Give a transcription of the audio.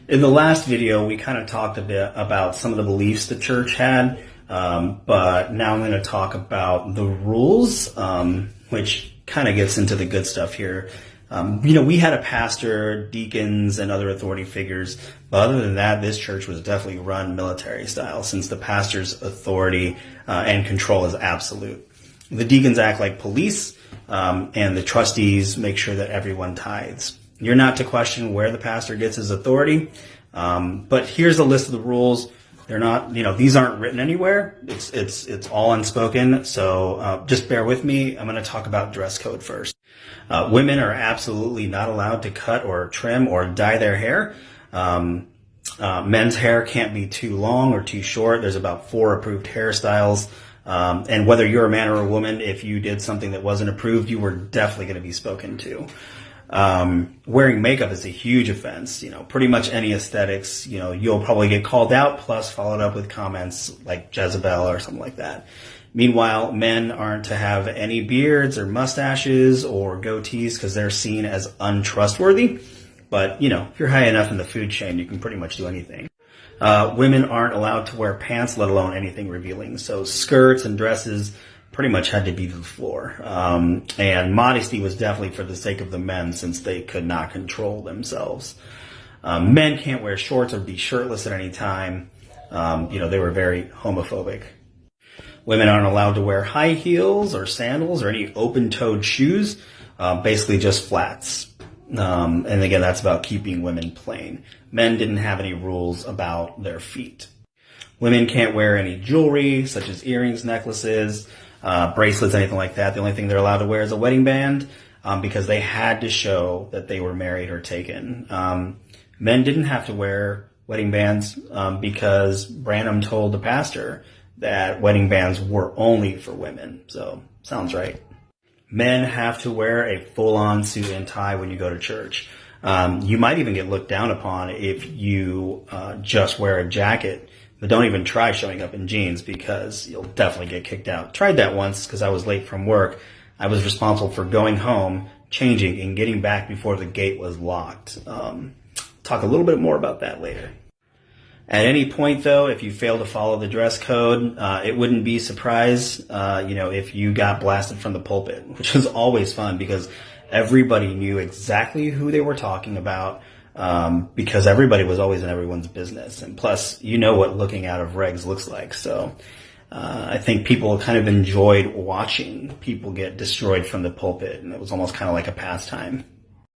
In the last video, we kind of talked a bit about some of the beliefs the church had, but now I'm going to talk about the rules, which kind of gets into the good stuff here. We had a pastor, deacons, and other authority figures, but other than that, this church was definitely run military style, since the pastor's authority and control is absolute. The deacons act like police, and the trustees make sure that everyone tithes. You're not to question where the pastor gets his authority, but here's a list of the rules. They're not, these aren't written anywhere. It's all unspoken. So just bear with me. I'm going to talk about dress code first. Women are absolutely not allowed to cut or trim or dye their hair. Men's hair can't be too long or too short. There's about 4 approved hairstyles. And whether you're a man or a woman, if you did something that wasn't approved, you were definitely going to be spoken to. Wearing makeup is a huge offense. Pretty much any aesthetics, you'll probably get called out, plus followed up with comments like Jezebel or something like that. Meanwhile, men aren't to have any beards or mustaches or goatees because they're seen as untrustworthy. But, if you're high enough in the food chain, you can pretty much do anything. Women aren't allowed to wear pants, let alone anything revealing. So skirts and dresses pretty much had to be to the floor. And modesty was definitely for the sake of the men, since they could not control themselves. Men can't wear shorts or be shirtless at any time. They were very homophobic. Women aren't allowed to wear high heels or sandals or any open-toed shoes, basically just flats. And again, that's about keeping women plain. Men didn't have any rules about their feet. Women can't wear any jewelry, such as earrings, necklaces, bracelets, anything like that. The only thing they're allowed to wear is a wedding band, because they had to show that they were married or taken. Men didn't have to wear wedding bands, because Branham told the pastor that wedding bands were only for women. So, sounds right. Men have to wear a full-on suit and tie when you go to church. You might even get looked down upon if you just wear a jacket. But don't even try showing up in jeans, because you'll definitely get kicked out. Tried that once because I was late from work. I was responsible for going home, changing, and getting back before the gate was locked. Talk a little bit more about that later. At any point, though, if you fail to follow the dress code, it wouldn't be a surprise, if you got blasted from the pulpit, which was always fun because everybody knew exactly who they were talking about. Because everybody was always in everyone's business. And plus, what looking out of regs looks like. So I think people kind of enjoyed watching people get destroyed from the pulpit, and it was almost kind of like a pastime.